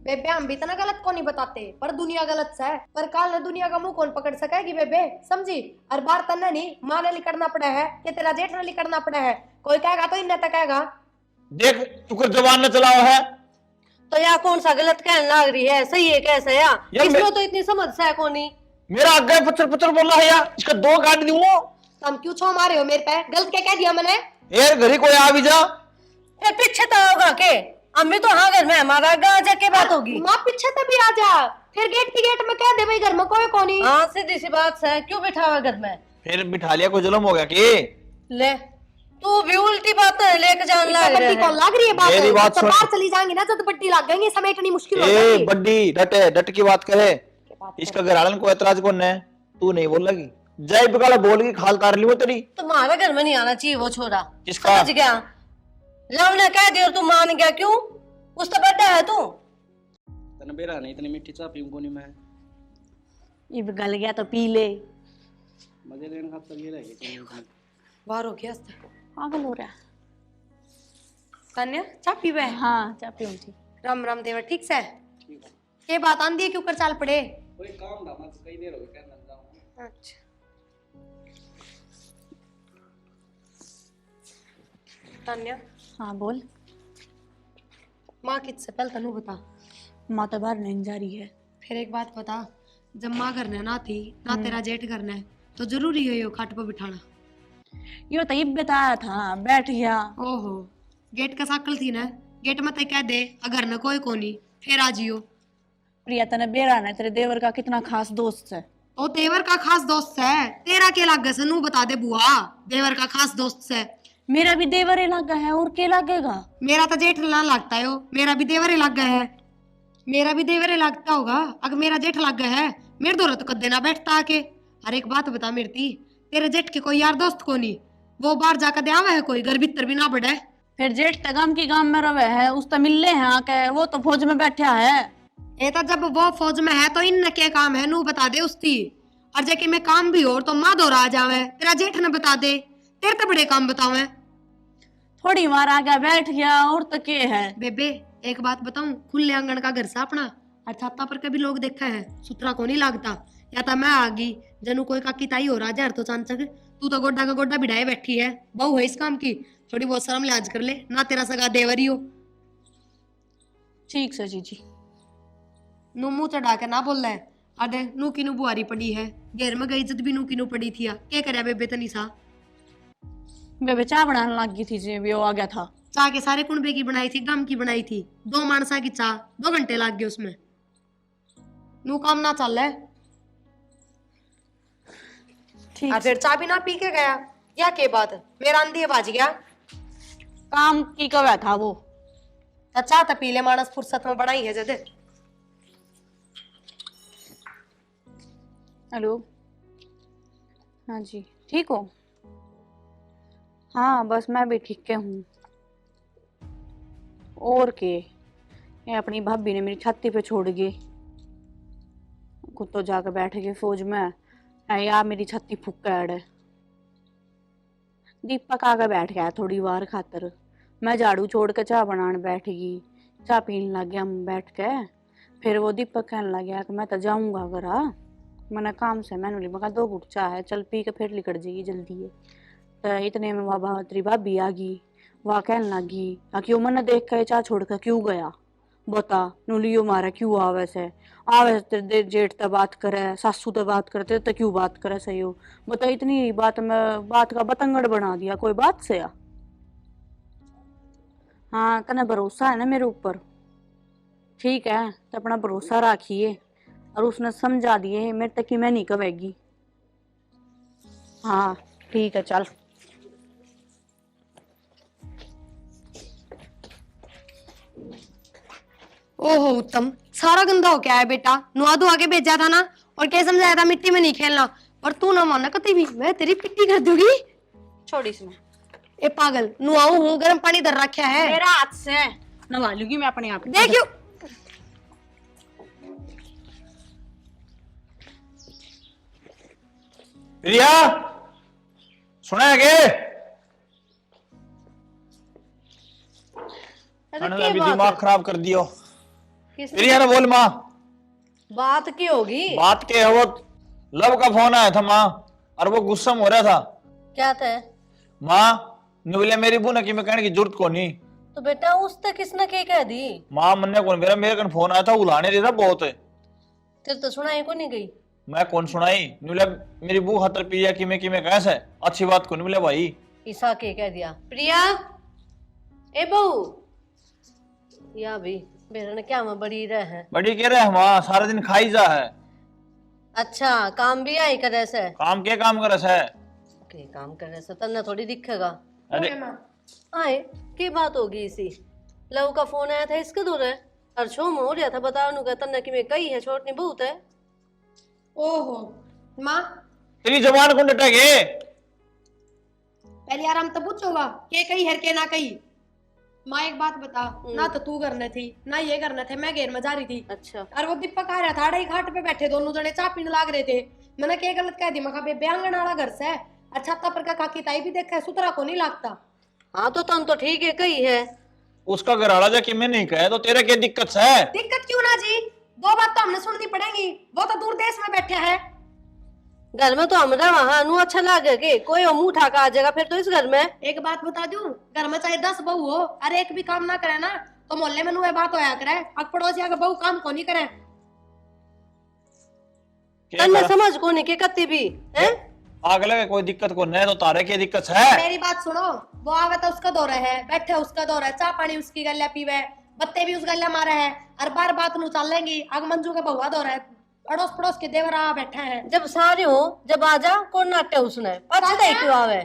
बेबे हम भी इतना गलत को नहीं बताते, पर दुनिया गलत है। पर काल ने दुनिया का मुंह कौन पकड़ सकेगी बेबे, समझी। हर बार तन्ने नहीं माँ ने लिखना पड़ा है कि तेरा जेठ ने लिखना पड़ा है। कोई कहेगा तो इन्हें तक कहेगा। देख तू कर जबान न चलाओ है। तो यार कौन सा गलत कहने लग रही है, सही है कैसे यार, इसमें तो इतनी समझ है कोनी। मेरा आगे पत्थर पत्थर बोल रहा है यार, इसका दो काट दूंगा। तुम क्यों छो मारे हो मेरे पे, गलत क्या कह दिया मैंने। यार घरी कोई आ भी जा। पीछे तो होगा के, अम्मी तो हाँ घर में हमारा गाँव जाके बात होगी। माँ पीछे तभी आ जा, फिर गेट की गेट में कह दे भाई घर में कोई कोनी। हाँ सीधी सी बात है, क्यों बिठावा घर में। फिर बिठा लिया, कोई जुल्म हो गया कि। ले तू भी उल्टी बात लेके जान लग रहा है। कौन लग रही है बात, मेरी बात तो सुन। बाहर चली जाएंगी ना तो बट्टी लग गएंगी, समेटनी मुश्किल हो ए जाएगी। बड्डी डटे डट की बात करे। इसका घर आलन को एतराज कौन है, तू नहीं बोल लगी। जय बकाला बोल की खाल तार ली वो तेरी। तुम्हारे घर में नहीं आना चाहिए वो छोरा। किसका? समझ गया, लव ने कह दिया और तू मान गया, क्यों उस तो बड़ा है तू। तने बेरा नहीं, इतनी मीठी चा पीऊं कोनी मैं। इब गल गया तो पी ले। मजे लेने खातर ये रहेगी। बाहर हो गया पागल हो रहा है। कन्या चा पीवे। हाँ चा पीऊं थी। राम राम देवर ठीक से। ठीक है, ये बात आंदी है क्यों कर चाल पड़े। कोई काम धामा तो कई देर हो गई कहना जाऊं। अच्छा कन्या। हाँ बोल। माँ किससे पहले तनु बता। माँ तो बाहर नहीं जा रही है। फिर एक बात बता, जब माँ करने ना थी ना तेरा जेठ करना है तो जरूरी है यो खाट पर बिठाना। ये तो इब बताया था, बैठ गया। ओहो गेट का साकल थी ना, गेट में तो कह दे अगर न कोई कोनी फिर आ जियो। प्रिया तने बेरा ने तेरे देवर का कितना खास दोस्त है। ओ देवर का खास दोस्त है, तेरा क्या लागे सनू बता दे बुआ। देवर का खास दोस्त है। मेरा भी देवर ही लगा है, और क्या लगेगा। मेरा तो जेठ ना लगता है, मेरा भी देवर ही लग गया है। मेरा भी देवर ही लगता होगा, अगर मेरा जेठ लग गया है मेरे दो तो कदे ना बैठता आके। हर एक बात बता मेरी थी, तेरे जेठ के कोई यार दोस्त को नहीं, वो बाहर जाकर दे आवा है कोई, घर भीतर भी ना बढ़े। फिर जेठ तगम की गांव में रवे है, उस तो मिलने हैं आके, वो तो फौज में बैठा है। ए तो जब वो फौज में है तो इन क्या काम है नू बता दे उसकी। और जेके में काम भी हो तो माँ दौरा आ जावे, तेरा जेठ ने बता दे, तेरे तो बड़े काम बतावे। थोड़ी मार आ गया बैठ गया, और तो क्या है। बेबे एक बात बताऊं, खुले आंगन का घर सा अपना और छाता पर कभी लोग देखा है सुथरा को नहीं लगता। या तो मैं आ गई जनू कोई काकी ताई हो रहा तो चांचक, तू तो गोड्डा का गोड्डा बिठाए बैठी है, बहू है इस काम की, थोड़ी बहुत शर्म लिहाज कर ले ना, तेरा सगा देवरी हो। ठीक से जीजी। नू मुंह चढ़ा के ना बोल रहा है। अरे नू की नू बुआरी पड़ी है, घेर में गई इज्जत भी नू की नू पड़ी थी। क्या करे बेबे तनी सा। बेबे चाय बनाने लग गई थी जी, भी वो आ गया था। चाय के सारे कुंबे की बनाई थी, गम की बनाई थी, 2 मानसा की चाय, 2 घंटे लग गए उसमें। नू काम ना चल रहा है। ठीक और फिर चाय भी ना पी के गया, या के बात मेरा आंधी बाज गया। काम की कवा था वो। अच्छा तो पी ले, मानस फुर्सत में बनाई है जद। हेलो हाँ जी, ठीक हो। हाँ बस मैं भी ठीक के हूँ। और के ये अपनी भाभी ने मेरी छाती पे छोड़ गई, खुद तो जाकर बैठ गए फौज में। यार मेरी छाती फुक्कड़ है। दीपक आकर बैठ गया थोड़ी बार खातर, मैं झाड़ू छोड़ के चाय बनाने बैठ गई, चाय पीने लग गया हम बैठ के। फिर वो दीपक कहने लग गया कि मैं तो जाऊंगा घरा, मैंने काम से मैंने मका 2 घुट चाय है, चल पी के फिर निकल जाएगी जल्दी है। तो इतने में बाबा तेरी भाभी आ गई, वह कहने लगी क्यों मैंने देख के चाय छोड़ कर क्यों गया, बता नुलियो मारा क्यों आवे से। आवे तेरे जेठ तक बात करे, सासू तक बात करते तो क्यों बात करे सही हो, बता इतनी बात में बात का बतंगड़ बना दिया कोई बात से। हाँ तने भरोसा है ना मेरे ऊपर, ठीक है तो अपना भरोसा रखिए। और उसने समझा दिए मेरे तक कि मैं नहीं कहेगी। हाँ ठीक है चल। ओहो उत्तम, सारा गंदा हो क्या है बेटा, नुआ धुआ के भेजा था ना, और क्या समझाया था मिट्टी में नहीं खेलना, और तू ना मानना कभी भी, मैं तेरी पिट्टी कर दूंगी। छोड़ इसमें। ए पागल, नुआऊ हूँ, गर्म पानी धर रखा है मेरा हाथ से नवा लूंगी मैं अपने आप। देखियो। प्रिया सुना है के? अभी दिमाग खराब कर दियो। किसने? प्रिया ने बोल माँ। बात की होगी? बात के है वो लव का फोन आया था माँ, और वो गुस्सा में हो रहा था। क्या था? माँ ने बोले मेरी बू ने कि मैं कहने की जरूरत को नहीं। तो बेटा उस तक किसने के कह दी? माँ मन्ने कौन, मेरे कन फोन आया था, उलाने देता बहुत है। तेरे तो सुनाई को नहीं गई। मैं कौन सुनाई, नहीं बोला मेरी बू खातर पिया कि मैं कैसे अच्छी बात को नहीं बोले भाई। ईसा के कह दिया प्रिया ए बहू या भी बेरन क्या मैं बड़ी रह है। बड़ी कह रहे माँ, सारा दिन खाई जा है। अच्छा काम भी आई करे से? काम के काम करे से? के काम करे से तन्ने थोड़ी दिखेगा। अरे आए की बात होगी इसी? लव का फोन आया था इसके दूर है और छो में हो रहा था बताओ नु का तन्ने कि मैं कही है छोटनी बहुत है। ओहो माँ तेरी जबान को डटेगे। पहले आराम तो पूछोगा के कही है के ना कही। माँ एक बात बता, ना तो तू करने थी ना ये करने थे, मैं घेर में जा रही थी। अच्छा और वो दीपक आ रहा था, अड़ाई घाट पे बैठे दोनों जने चाय पीने लाग रहे थे। मैंने क्या गलत कह दी? मैं कहा बेबे आंगन वाला घर से है, अच्छा छत्ता पर का काकी ताई भी देखा है, सुतरा को नहीं लगता। हाँ तो तुम तो ठीक है कही है। उसका घराड़ा जाके मैं नहीं कहे तो तेरा क्या दिक्कत है? दिक्कत क्यों ना जी, दो बात तो हमने सुननी पड़ेगी। वो तो दूर देश में बैठे है। घर में तो हम वहां नु अच्छा लागे के कोई मुंह उठा के आ जाएगा फिर तो इस घर में। एक बात बता दूं, घर में चाहे 10 बहू हो, अरे एक भी काम ना करे ना तो मोहल्ले में नुए बात होया करे, अब पड़ोसिया के बहू काम को नहीं करे। तन्ने समझ को नहीं के कत्ती भी है। आग लगे कोई दिक्कत को नहीं तो तारे की दिक्कत है। मेरी बात सुनो, वो आवे तो उसका दौरा है, बैठे उसका दौरा है, चाय पानी उसकी गल्ला पीवे, बत्ते भी उस गल्ला मारे है, हर बार बात नु चल लेंगी। आग मंजू का बहुआ दौरा है, अड़ोस पड़ोस के देवरा बैठे हैं। जब सारे हो जब आ जा कौन नाट्य उसने पता क्यों आवे।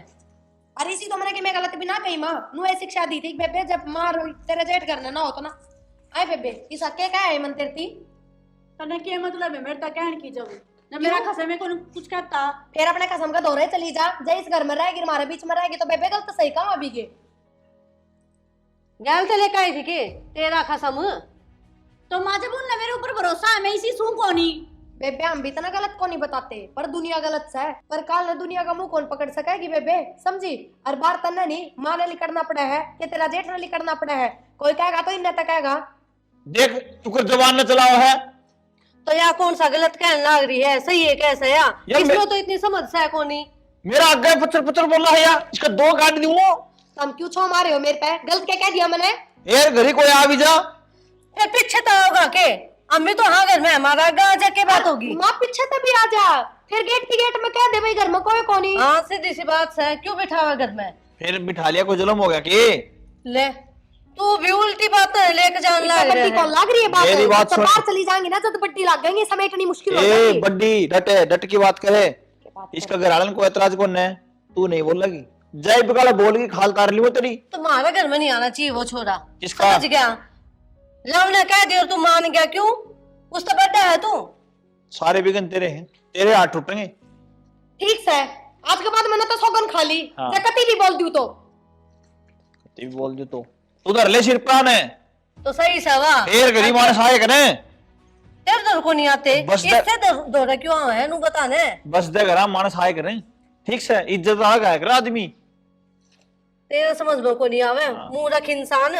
अरे इसी तो मैंने कि मैं गलत भी ना कही माँ, नु ऐसी शिक्षा दी थी बेबे जब मार तेरे जेठ करना ना हो तो ना आए बेबे इस हके का है मन तेरी। तने के मतलब है मेरे तक कहन की जब ना मेरा खसे में कोई कुछ कहता। फिर अपने कसम का दौरे चली जा, जय इस घर में रहेगी हमारे बीच में रहेगी तो बेबे गलत सही कहा अभी के गल तो लेकर आई थी के तेरा खसम। तो माँ जब उनने मेरे ऊपर भरोसा है मैं इसी सू को नहीं। बेबे हम भी इतना गलत को नहीं बताते, पर दुनिया गलत है, पर काल ने दुनिया का मुंह कौन पकड़ सकेगी बेबे, समझी? हर बार तन्ने नहीं माँ ने लिकड़ना पड़ा है कि तेरा जेठ ने लिकड़ना पड़ा है, कोई कहेगा तो इन्हें तक कहेगा। देख तू कर जबान न चलाओ है तो यहाँ कौन सा गलत कहने लग रही है? सही है कैसे या इसमें तो इतनी समझ है कोनी। मेरा आगे पत्थर पत्थर बोल रहा है यार, इसका दो काट दूंगा। तुम क्यों छो मारे हो मेरे पे? गलत क्या कह दिया मैंने? यार घरी कोई आ भी जा। फिर पीछे तो होगा के अम्मी तो हाँ घर में हमारा गाँव जाके बात होगी। माँ पीछे तभी आ जा, फिर गेट की गेट में कह दे भाई घर में कोई को नहीं। हाँ सीधी सी बात है, क्यों बिठावा घर में? फिर बिठा लिया कोई जुल्म हो गया कि? ले तू भी उल्टी बात लेके जान लग रहा बड्डी है। कौन लग रही है बात? मेरी बात तो सुन। बाहर चली जाएंगी ना जब बड्डी लग गएंगी, समेटनी मुश्किल हो ए जाएगी। बड्डी डट की बात करे, इसका घराड़न को एतराज कौन है? तू नहीं बोल लगी जय बिगाड़ा बोल की खाल तार ली वो तेरी। तुम्हारे घर में नहीं आना चाहिए वो छोरा। किसका? समझ गया? लव ने कह दिया और तू मान गया क्यों? उस तो बड्डा है तू। सारे बिगन तेरे हैं, तेरे हाथ टूटेंगे। ठीक है, आज के बाद मैंने तो सौगन खा ली, हाँ। कती भी बोल दूं तो बोल दू तो उधर ले सिर प्राण है तो सही सवा फिर गरीब माने सहाय करें। तेरे दर को नहीं आते बस इससे दौरा क्यों है नु बताने। बस दे घर माने सहाय करें, ठीक से इज्जत आ गया कर आदमी। तेरे समझ में को नहीं आवे मुंह रख इंसान।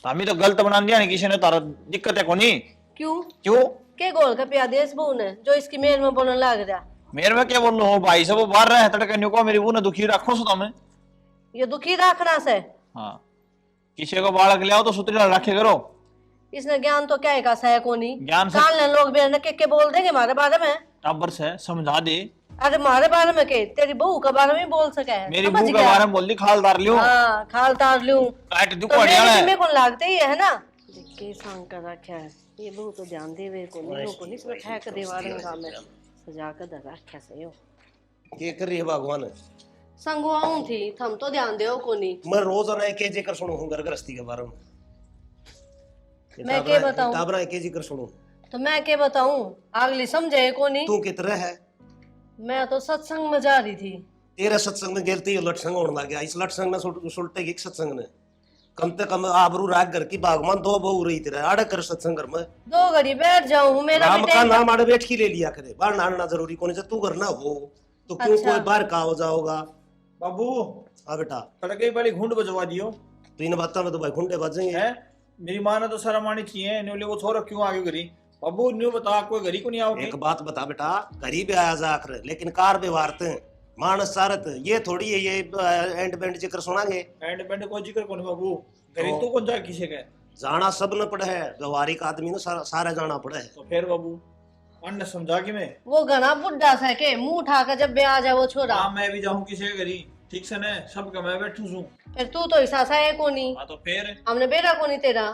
हमें तो गलत बना दिया नहीं किसी ने, तारा दिक्कत है कोनी। क्यों क्यों के गोल का प्यादे इस बहू ने जो इसकी मेल में बोलने लग रहा। मेरे में क्या बोल हो भाई, सब वो बाहर रहे तड़के न्यू को मेरी वो ने दुखी रखो सो तुम्हें। ये दुखी रखना से हाँ किसी को बालक ले आओ तो सुतरी रखे करो। इसने ज्ञान तो क्या है सह को नहीं ज्ञान से काल लोग बेरने के बोल देंगे हमारे बारे में। टाबर से समझा दे। अरे हमारे बारे में के तेरी बहू के बारे में बोल सके है। मेरी समझ बहू के गया? बारे में बोल दी खालदार लियो। हाँ खाल तार लूं काट दू तो पड़िया मेरे है। जिम्मे को लागते ही है ना। देख के सांग कर रखा है ये बहू तो ध्यान दे वे को नहीं को नहीं सब ठहक दीवार में सजा कर दर रखा से यो ये कर रही है भगवान। संगवाऊं थी थम तो ध्यान देओ को नहीं। मैं रोज ना एक कर सुनू हूँ घर गृहस्थी के बारे में। मैं क्या बताऊं? ताबरा एक कर सुनू तो मैं क्या बताऊं? अगली समझे को नहीं। तू कितने है? मैं तो सत्संग में जा रही थी। तेरे सत्संग में गेलती है लटसंग होने लग गया। इस लटसंग में सुलटे की सत्संग ने कम से कम आबरू राग घर की बागवान दो बहू रही तेरे आड़े कर सत्संग घर में दो घड़ी बैठ जाऊं मेरा राम भी का टाइम। नाम आड़े बैठ की ले लिया करे। बाहर नाना जरूरी कौन से तू घर ना हो तो क्यों अच्छा। कोई बाहर का हो जाओगा। बाबू हाँ बेटा तड़के वाली घूंड बजवा दियो तो इन बातों में तो भाई खुंडे बजेंगे। है मेरी माँ ने तो शर्म आनी चाहिए, न्यू वो छोरा क्यों आगे करी? बाबू न्यू बता, कोई घरी को नहीं आओगी? एक बात बता बेटा, गरीब आया जाकर लेकिन कार व्यवहार मानस सारत ये थोड़ी है, ये एंड बैंड जिक्र सुनांगे। एंड बैंड को जिक्र कौन बाबू? घरी तो कौन जा किसे का? जाना सब न पड़े है, व्यवहारिक आदमी ने सारा जाना पड़े है। तो फिर बाबू अन्य समझा कि मैं वो घना बुढ़ा सा के मुंह उठा कर जब आ जाए वो छोरा। हाँ मैं भी जाऊँ किसी के घरी, ठीक से न सबका मैं बैठू छू। फिर तू तो ऐसा सा है कोनी, हाँ तो फिर हमने बेटा कोनी तेरा।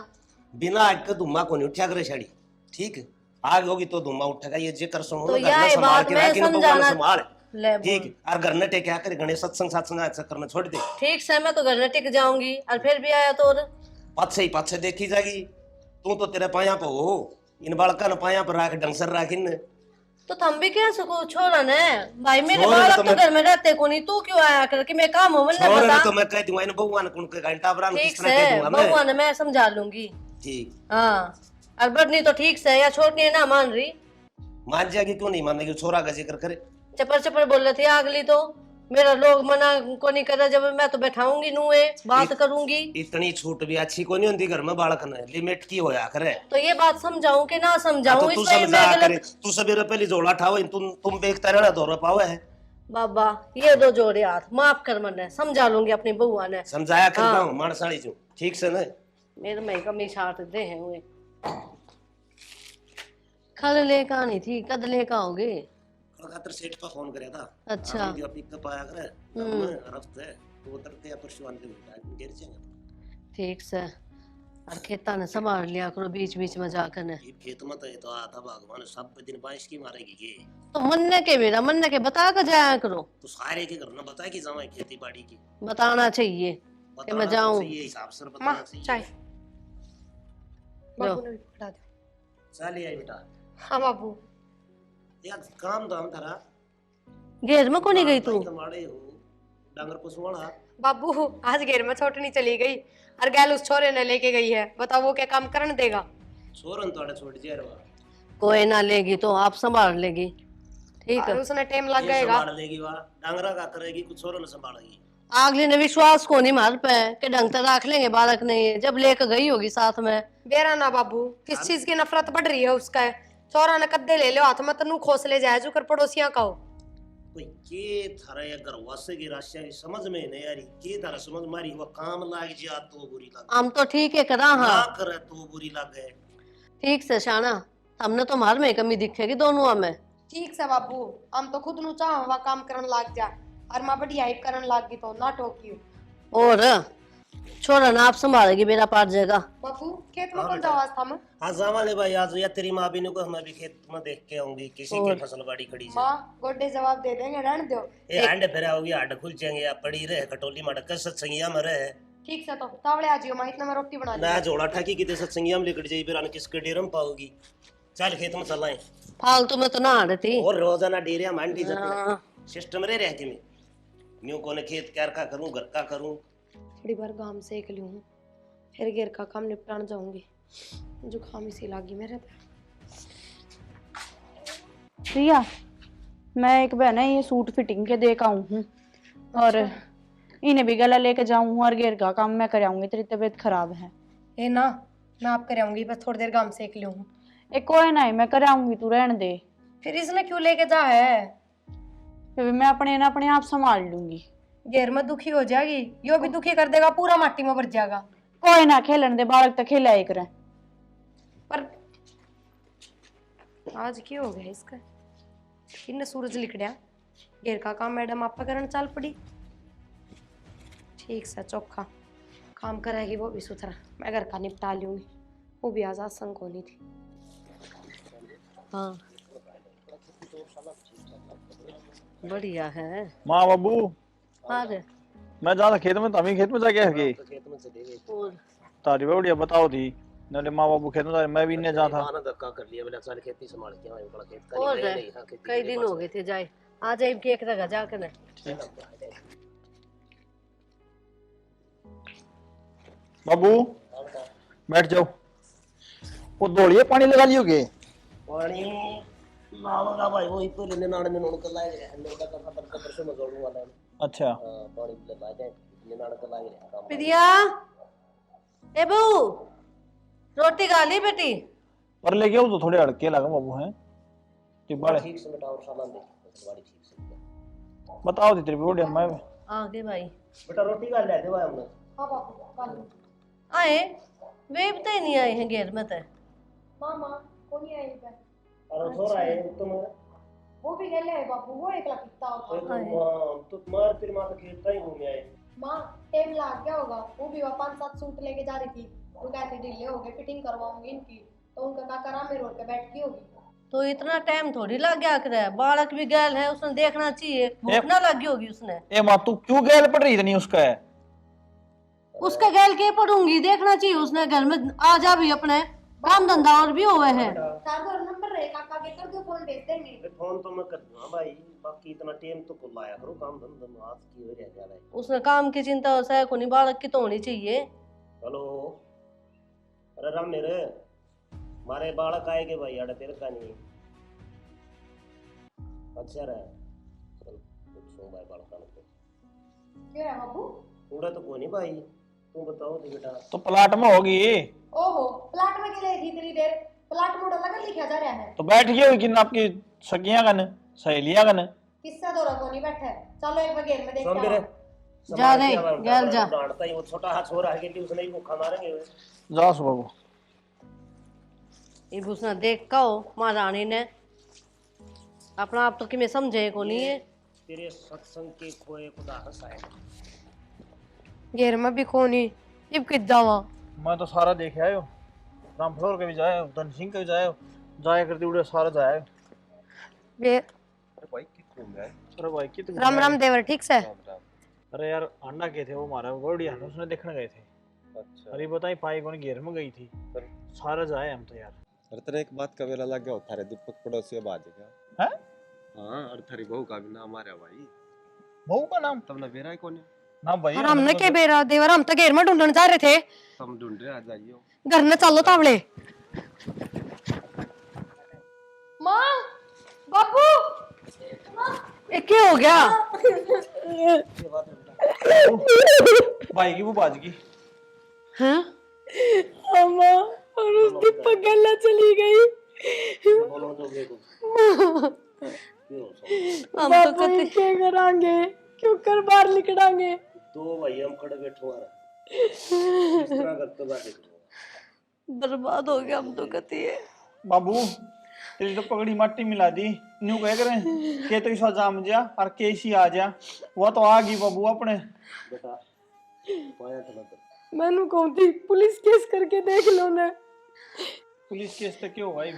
बिना आग के धुम्मा को नहीं उठा करे छड़ी, ठीक आग होगी तो धुम्मा उठेगा। ये जिक्र सुनो तो ना, घर यह में संभाल बात के मैं रखी ना, भगवान समझाना- संभाल, ले ठीक। बोल। और घर ने टेक्या करे गणेश सत्संग ऐसा करना छोड़ दे। ठीक से मैं तो घर में टिक जाऊंगी, और फिर भी आया तो पाछे देखी जाएगी। तू तो तेरे पाया पे हो, इन बालका ने पाया पर राख ढंग से राखिन। तो थम भी क्या सको छोड़ा ने भाई, मेरे छोड़ बालक तो तो मैं- घर में रहते कोनी, तू क्यों आया कर कि मैं काम हो मन छोड़ बता। तो मैं कह दूंगा इन भगवान को, उनके घंटा बरान ठीक किस तरह कह से दूंगा मैं। भगवान मैं समझा लूंगी। ठीक हाँ और बढ़नी तो ठीक से, या छोड़नी ना मान रही, मान जाएगी, क्यों नहीं मानेगी? छोरा का जिक्र करे। चपर बोल रहे थे अगली तो मेरा लोग मना को नहीं कर रहा, जब मैं तो बैठाऊंगी नूए बात करूंगी। इतनी छूट भी अच्छी को नहीं होती घर में, बालक ने लिमिट की होया करे। तो ये बात समझाऊं कि ना हाँ, समझाऊं, तो तू इसमें समझा मैं करे। गलत। तू सवेरे पहले जोड़ा ठाओ, तुम देखता रहना दौरा पावे है। बाबा ये दो जोड़े हाथ माफ कर मन, समझा लूंगी अपनी बुआ ने। समझाया करता हूँ मानसाड़ी जो, ठीक से न। मेरे में कमी छाट दे हैं हुए खल ले का नहीं थी, कद ले का होगे। खातर सेठ पर फोन करया था। अच्छा। अभी जो पिकअप आया करे रफ्त है तो उतरते या परसों के बेटा गिर जाएंगे। ठीक से और खेता ने संभाल लिया करो बीच बीच में जाकर ने। ये खेत में तो ये तो आता भगवान सब पे दिन बारिश की मारेगी ये। तो मन्ने के मेरा मन्ने के बता कर जाया करो, तो सारे के घर ना बता कि जावा खेती बाड़ी की बताना चाहिए कि मैं जाऊं। ये हिसाब से बताना चाहिए। चाय बाबू ने भी पकड़ा दो। चल आई बेटा। हाँ बाबू यार काम दाम थारा घेर में को नहीं गई तू? तुम्हारे हो डांगर पशुवाड़ा। बाबू आज घेर में छोटनी चली गई और गैल उस छोरे ने लेके गई है, बताओ वो क्या काम करने देगा? छोरन तोड़े छोड़ जे रवा कोई ना लेगी तो आप संभाल लेगी, ठीक और है। उसने टाइम लग ये जाएगा। संभाल लेगी वा डांगरा का करेगी, कुछ छोरन ने संभालेगी। अगली ने विश्वास को नहीं मार पे कि ढंग से रख लेंगे बालक नहीं, जब लेकर गई होगी साथ में। बेरा ना बाबू, किस चीज की नफरत बढ़ रही है उसका? चौरा ने कद्दे ले लो हाथ में, तनु खोसले जाए जो कर पड़ोसियां का हो। कोई के थारा या घरवासे की राशि समझ में नहीं आ रही, के थारा समझ मारी वो काम लाग जा तो बुरी लगे, हम तो ठीक है करा। ना हाँ करे तो बुरी लगे। ठीक से शाना, हमने तो मार में कमी दिखेगी दोनों में। ठीक से बाबू, हम तो खुद नु चाह वह काम करन लाग जा और मां बड़ी हाइप करन लाग गई तो ना टोकियो। और छोरा ना आप संभालेगी मेरा पार जाएगा। बाबू खेत में कौन जावाज था मैं? हाँ जावा ले भाई, आज या तेरी माँ भी ने को हमें भी खेत में देख के आऊंगी, किसी की फसल बाड़ी खड़ी से। माँ गोडे जवाब दे देंगे, रहने दो। ए हंड फेरा होगी, हड्ड खुल जाएंगे या पड़ी रहे कटोली में डक सत्संगिया में रहे। ठीक से तो तावड़े आ जियो, मैं इतना मैं रोटी बना ली। ना जोड़ा ठाकी किते सत्संगिया में लेकर जाई, फिर किसके डेरे में पाओगी। चल खेत में चलाएं। फालतू में तो ना हटती। और रोजाना डेरिया मांडी जाते हाँ। सिस्टम रे रहती में न्यू कोने खेत क्या का करूं, घर का करूं। थोड़ी बार गांव से एक लूँ, फिर घेर का काम निपटान जाऊंगी। जुकाम इसी लागी मेरे पे। प्रिया, मैं एक बहन है ये सूट फिटिंग के देख आऊँ हूँ और इन्हें भी गला लेके जाऊँ और घेर का काम मैं कराऊंगी, तेरी तबीयत खराब है। ए ना, मैं आप कराऊंगी, बस थोड़ी देर गांव से एक लूँ। एक कोई नहीं, मैं कराऊंगी, तू रहने दे। फिर इसने क्यों लेके जा है? फिर मैं अपने आप संभाल लूंगी। घेर में दुखी हो जाएगी, यो भी दुखी कर देगा, पूरा माटी में भर जाएगा। कोई ना, खेलन दे, बालक तो खेला एक रहे। पर आज क्यों हो गया इसका? इन्हें सूरज लिखड़िया, घेर का काम मैडम आप करन चल पड़ी। ठीक से चौखा काम करेगी वो भी सुथरा, मैं घर का निपटा लूंगी। वो भी आजाद संग होनी थी। हाँ बढ़िया है। माँ बाबू अरे मैं ज्यादा खेत में, तभी खेत में जाके हगे खेत में चले गए। और तारी बढ़िया बताओ थी नले माँ बाबू खेत में जा, मैं भी इन्हें जा था। माना धक्का कर लिया, बोला चल खेती संभाल के आए, बड़ा खेत का और नहीं, हां खेती कई दिन हो गए थे जाए, आ जाए एक जगह जाकर ना। बाबू बैठ जाओ, वो दौड़िए पानी लगा लियोगे? पानी लावगा भाई, वो इतो लेने नाड़ में नोन कर लाए अंदर का खबर का परसों में जोड़ू वाला। अच्छा पानी ले ला जाए, ले नाड़ कर लाए काम। प्रिया, ए बहू रोटी खा ली बेटी? पर लेके आओ तो थोड़े अड़के लगा बाबू हैं कि बड़े ठीक से बेटा और सामान दे गाड़ी ठीक से बताओ दी तेरी वीडियो मैं आगे भाई बेटा रोटी का ले दे हमने हाँ बापू आए वे भी तो नहीं आए हैं घेर में तो। मामा कौन आई पे? और थोड़ा है तुम वो भी गले है बापू, वो एकला कितना होता तो तुम्हारे तेरी माँ तो खेलता ही घूमे आए। माँ टाइम लग गया होगा, वो भी वहाँ 5-7 सूट लेके जा रही थी, वो कहती ढीले हो गए, फिटिंग करवाऊंगी इनकी, तो उनका काका राम में रोड पे बैठ गई होगी। तो इतना टाइम थोड़ी लग गया करे, बालक भी गैल है, उसने देखना चाहिए, भूख ना लगी होगी उसने। ए माँ तू क्यों गैल पड़ रही इतनी उसका है? उसका गैल के पढ़ूंगी, देखना चाहिए उसने घर में आ जा भी अपने काम धंधा और भी हुए हैं। सागर नंबर रहे काका के, कर दो फोन भेज देंगे। फोन तो मैं कर दूंगा भाई, बाकी इतना टाइम तो को लाया करो, काम धंधा में आज की हो रहा ज्यादा है। उसने काम की चिंता है को नहीं, बालक की तो होनी चाहिए। हेलो अरे राम मेरे मारे बालक आएगे भाई, अड़े तेरे का नहीं अच्छा रहा चल पूछो भाई बालक को क्या है बाबू? पूरा तो कोई नहीं भाई, तुम बताओ तो बेटा। तो प्लाट में होगी ओहो प्लाट में के लिए थी इतनी देर, प्लाट मोड़ लगा लिखा जा रहा है। तो बैठ गई होगी ना आपकी सखियां कन सहेलियां कन। किस्सा दौरा को नहीं बैठा है, चलो एक बार गेम में देखते सुन मेरे हैं। जा रे गैल जा। डांटता ही वो छोटा हाथ हो रहा है कि उसने ही भूखा मारेंगे। जा बाबू ये उसने देख का हो महारानी ने अपना आप तो कि मैं समझे को नहीं है। तेरे सत्संग के खोए खुदा हंसाए। गेर में भी कोनी इब कित जावा। मैं तो सारा देखे आयो, राम फ्लोर के भी जाए, धन सिंह के भी जाए, जाए करती उड़े सारा जाए। वे अरे भाई कितने घूम रहा है? अरे भाई कितने राम राम देवर ठीक से? अरे यार अंडा के थे वो मारा गोड़ी है, उसने देखने गए थे। अच्छा अरे बताई पाई कौन घेर में गई थी, सारा जाए हम तो यार। अरे तेरा एक बात का वेला लग गया, थारे दीपक पड़ोसी अब आ जाएगा। हैं? हाँ और थारी बहू का भी नाम आ रहा भाई, बहू का नाम तब ना बेरा है कौन है? ना भाई और हमने के बेरा देवर, हम तो घेर में ढूंढने जा रहे थे, तुम ढूंढ रहे आ जाइयो। घर में चलो तावले। माँ बाबू ये क्या हो गया? भाई की वो बाज की हाँ अम्मा और उस दीपक गल्ला चली गई। बोलो तो देखो हम तो कते क्या करांगे, क्यों कर बाहर निकलांगे? दो भाई हम खड़े बैठो आ रहा इस तरह करते बात बर्बाद हो गया हम तो कते है। बाबू तेरी तो पगड़ी माटी मिला दी, न्यू कह करे के तो इसा जाम जा और केसी आ जा, वो तो आ गई बाबू अपने। बेटा पाया था तो मैंने कहूं थी पुलिस केस करके देख लो ना। पुलिस केस तो क्यों भाई,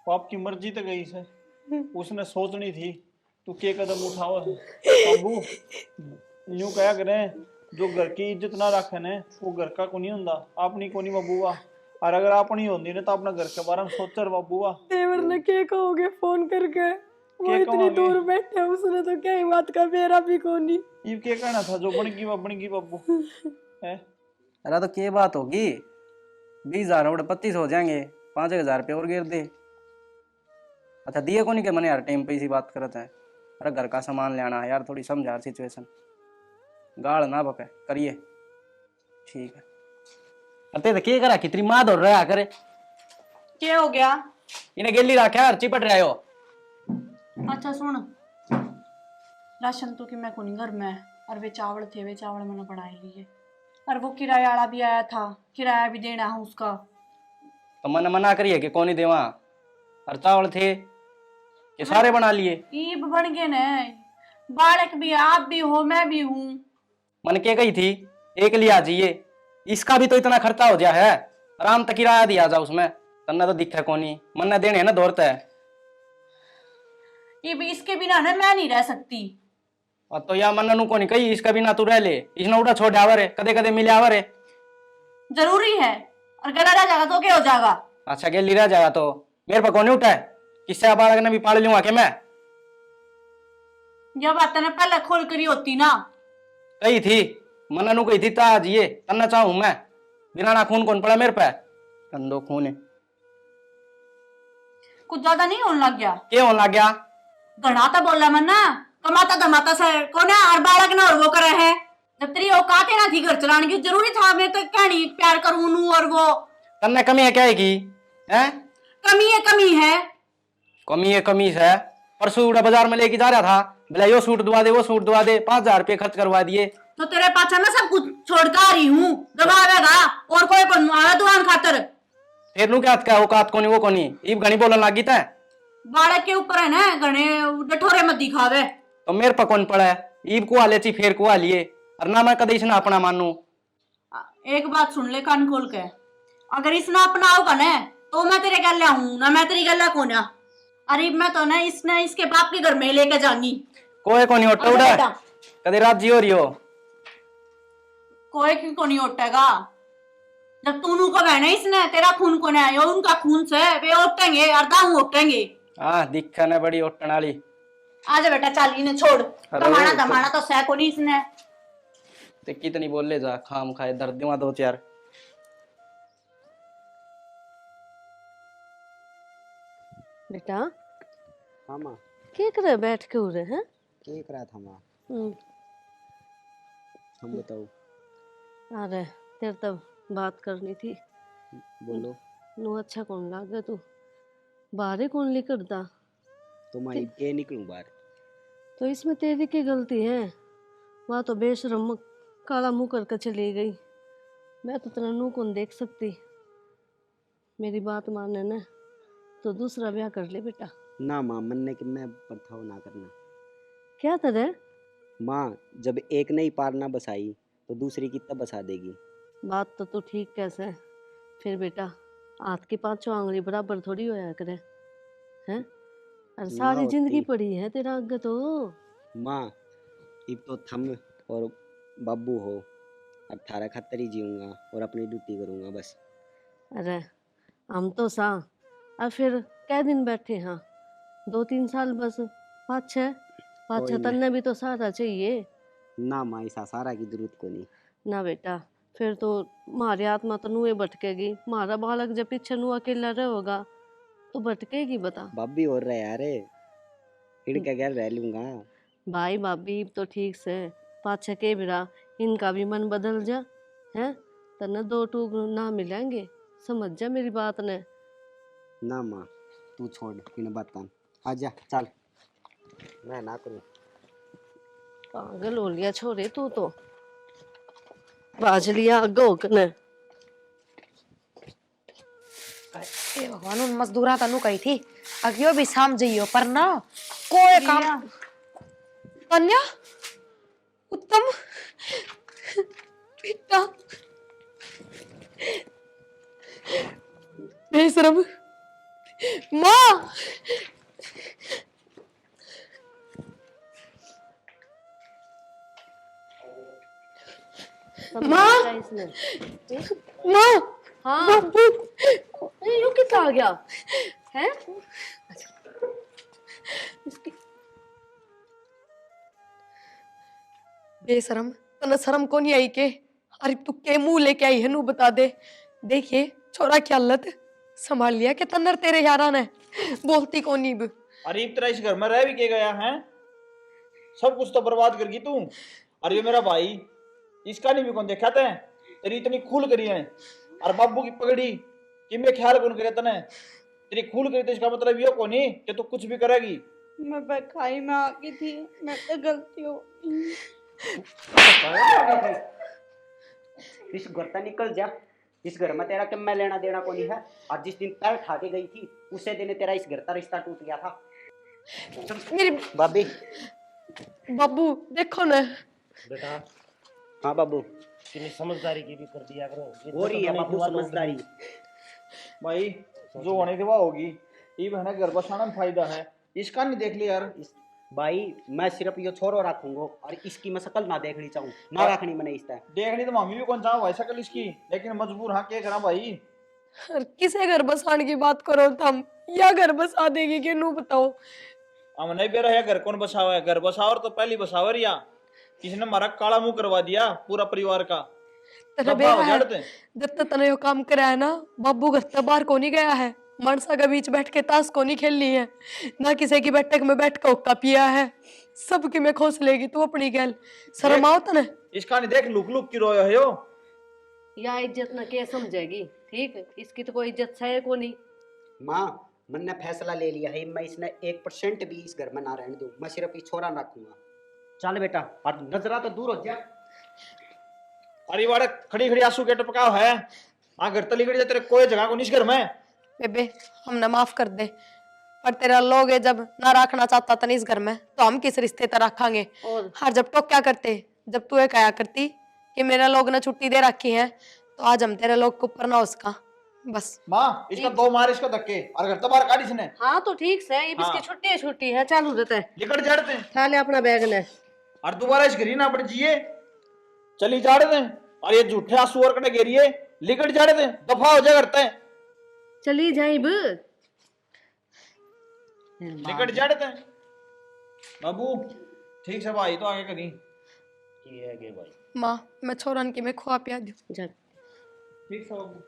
वो आपकी मर्जी तो गई से, उसने सोचनी थी तू के कदम उठाओ। बाबू न्यू कहा करें जो घर की इज्जत ना रखे ने वो घर का को नहीं हुंदा, अपनी को नहीं बाबूआ, और अगर अपनी होंदी ने तो अपना घर के बारे में सोचर बाबूआ। देवर ने के कहोगे फोन करके, वो के इतनी कहोगे? दूर बैठे, उसने तो क्या ही बात का मेरा भी कोनी। ये क्या कहना था जो बन गई बाबू है? अरे तो क्या बात होगी, 20,000 और 25 हो जाएंगे, 5,000 रुपये और गिर दे। अच्छा दिए को नहीं के मैंने यार टाइम पे इसी बात करते हैं। अरे घर का सामान लेना है यार, थोड़ी समझ यार सिचुएशन, गाड़ ना बके करिए ठीक है। अरे तो क्या करा कितनी माँ दौड़ रहा करे, क्या हो गया? इन्हें गेली रखा है चिपट रहे हो। अच्छा सुन, राशन तो कि मैं को नहीं घर में, और वे चावल थे, वे चावल मैंने बढ़ाए लिए, और वो किराया वाला भी आया था, किराया भी देना है उसका। तो मैंने मना करिए कि कौन ही देवा, और चावल थे कि सारे बना लिए। ईब बन गए ने, बालक भी, आप भी हो, मैं भी हूँ। मन के गई थी एक लिया जाइए, इसका भी तो इतना खर्चा हो गया है, आराम तक किराया दिया जा उसमें, तन्ना तो दिखा कोनी, मन देने है ना दौड़ता है। ईब इसके बिना ना मैं नहीं रह सकती। और तो या मन नु कोनी कही इसका बिना तू रह ले, इसने उड़ा छोड़ आवर है, कदे कदे मिले आवर है। जरूरी है, और गड़ा रह जाएगा तो क्या हो जाएगा? अच्छा गेली रह जाएगा तो मेरे पर कौन उठा है, किससे बालक ने भी पाल लूंगा के मैं। यह बात ने पहले खोल करी होती ना। कही थी मन नु कही थी ता जिए तन्ना चाहूं मैं, बिना ना खून कौन पड़ा मेरे पे, गंदो खून है। कुछ ज्यादा नहीं होने लग गया? क्या होने लग गया? घना तो बोला मन ना, कमाता धमाता से कौन है, और बालक ना और वो करे है। जब तेरी औकात है ना थी घर चलाने की, जरूरी था मैं तो कहनी प्यार करूं नू और वो। तन्ने कमी है क्या है की है? कमी है। कमी है। परसों उड़ा बाजार में लेके जा रहा था, बोला यो सूट दुआ दे वो सूट दुआ दे, 5,000 रुपये खर्च करवा दिए। तो तेरे पाछा मैं सब कुछ छोड़ कर आ रही हूँ, दबावेगा और कोई कौन आया दुकान खातर। फिर नू क्या क्या औकात कोनी वो कोनी इब घनी बोलन लागी था। बाड़क के ऊपर है ना घने डठोरे मत दिखावे। तो मेरे पर कौन पड़ा है, ईब को आ लेती फिर को आ लिए, और ना मैं कदे इसने अपना मानू। एक बात सुन ले कान खोल के, अगर इसने अपनाओगा ना तो मैं तेरे गले हूँ ना, मैं तेरी गला को ना। अरे मैं तो ना इसने इसके बाप के घर में लेके जाऊंगी। कोई कोनी ओटा उड़ा कदे रात जी हो रही हो। कोई की को नहीं उठेगा, जब तू को बहना इसने तेरा खून को नहीं आया, उनका खून से वे उठेंगे और दाऊ उठेंगे। हाँ दिखा ने बड़ी उठन वाली। आजा बेटा चल इन्हें छोड़, कमाना धमाना तो सह को नहीं इसने। ते कितनी बोल ले जा, खाम खाए दर्द दूंगा 2-4। बेटा हाँ माँ, क्या कर रहे बैठ के उड़े हैं? क्या करा था माँ? हम्म, हम बताओ। अरे तेरे तब बात करनी थी। बोलो। नु अच्छा कौन लागे तू बाहर कौन लिखता? तो मैं इब के निकलूं बाहर? तो इसमें तेरी की गलती है? वहाँ तो बेशरम काला मुंह करके चली गई, मैं तो तेरा मुंह कौन देख सकती। मेरी बात माने ना तो दूसरा ब्याह कर ले बेटा। ना माँ, मनने के मैं प्रथाव ना करना। क्या तेरे? माँ, जब एक नहीं पार ना बसाई तो दूसरी की तब बसा देगी। बात तो तू ठीक कैसे, फिर बेटा हाथ की 5 आंगली बराबर थोड़ी होया करे हैं? और सारी होती। जिंदगी पड़ी है तेरा आगे तो। माँ, इब तो थम और बाबू हो, 18 खत्तर ही जीऊंगा और अपनी ड्यूटी करूंगा बस। अरे हम तो सा अब फिर कै दिन बैठे हाँ, 2-3 साल बस, 5-6 कोई तन्ने भी तो सहारा चाहिए ना माँ, ऐसा सारा की जरूरत को नहीं। ना बेटा। फिर तो मारी आत्मा तो नुए भटकेगी, मारा बालक जब पीछे नु अकेला रहेगा तो भटकेगी बता। भाभी और रहे यार, हिड़ के घर रह लूंगा। भाई भाभी तो ठीक से 5-6 के बिरा इनका भी मन बदल जा है, तन्ने 2 टूक ना मिलेंगे, समझ जा मेरी बात ने। ना माँ, तू छोड़ इन बात, आजा चल, मैं ना करूँ। पागल हो लिया छोरे तू तो, बाज लिया आगे होकने। ए भगवान उन मजदूरा तनु कही थी अगियो भी शाम जइयो पर ना कोई काम। कन्या उत्तम बेटा बेशरम माँ। माँ इसने माँ हाँ यू कितना आ गया है? बेशरम तना शर्म को नहीं आई के? अरे तू के मुंह लेके आई है नू बता दे। देखिए छोरा की हालत संभाल लिया के तन्नर तेरे यारा ने बोलती को नहीं भी। अरे इब तेरा इस घर में रह भी के गया है, सब कुछ तो बर्बाद कर गई तू। अरे ये मेरा भाई, इसका नहीं भी कौन देखा था, तेरी इतनी खूल करी है। और बाबू की पगड़ी कि मैं ख्याल कौन करे तने, तेरी खूल करी तो इसका मतलब ये को नहीं कि तू कुछ भी करेगी। मैं बखाई में आ गई थी, मैं तो गलती हो। इस घर से निकल जा, इस घर में तेरा क्या मैं लेना देना को नहीं है। आज जिस दिन पैर उठा के गई थी उसे दिन तेरा इस घर का रिश्ता टूट गया था। मेरी भाभी। बाबू देखो ना बेटा, हाँ बाबू, कितनी समझदारी की भी कर दिया करो। हो रही है बाबू समझदारी। भाई जो होने की वो होगी, इब है ना घर बसाना में फायदा है, इसका नहीं देख लिया यार। भाई मैं सिर्फ ये छोरो रखूंगा और इसकी मैं शकल ना देखनी चाहूँ, ना रखनी मैंने इस तरह। देखनी तो मामी भी कौन चाह भाई शकल इसकी, लेकिन मजबूर हाँ क्या करा भाई। किसे घर बसाने की बात करो तुम, या घर बसा देगी कि नू बताओ। हम नहीं बेरा है घर कौन बसावा है, घर बसावर तो पहली बसावर या किसी ने हमारा काला मुंह करवा दिया पूरा परिवार का। तेरा दफा हो बेटा जाते। जब तक तने यो काम कराया है ना, बाबू घर से बाहर को नहीं गया है, मानसा के बीच बैठ के ताश को नहीं खेल ली है, ना किसी की बैठक में बैठ के हुक्का पिया है, सबकी में खोस लेगी तू अपनी गैल। शर्म आओ तने। इसका नहीं देख लुक लुक की रोया है यो। या इज्जत न के समझेगी, ठीक, इसकी तो कोई इज्जत है को नहीं। माँ मैंने फैसला ले लिया है, मैं इसने 1% भी इस घर में ना रहने दूं, मैं सिर्फ इस छोरा रखूंगा। चल बेटा, और नजरा तो दूर हो जा। अरे वाड़े खड़ी खड़ी आंसू के टपकाव है, आ घर तली खड़ी तेरे कोई जगह को नहीं इस घर में। बेबे हमने माफ कर दे, पर तेरा लोग है जब ना रखना चाहता था नहीं इस घर में, तो हम किस रिश्ते तक रखेंगे। और हर जब तो क्या करते, जब तू ये कहा करती कि मेरे लोग ने छुट्टी दे रखी है, तो आज हम तेरे लोग को ऊपर ना उसका बस। माँ इसका दो मार इसको धक्के, और घर तो बाहर काट इसने। हाँ तो ठीक से, ये हाँ। इसकी छुट्टी है, चालू रहता है। लिकट जाड़ते हैं खा ले अपना बैग ने। और दोबारा इस घरी ना पड़ जिए, चली जाड़ दे। और ये झूठे आंसू और कटे घेरिए, लिकट जाड़ दे, दफा हो जा करते हैं, चली जाए ब लिकट जाड़ दे। बाबू ठीक से भाई तो आगे करी। ये है भाई। माँ मैं छोरन की मैं खुआ पिया दूं। जा। ठीक से बाबू।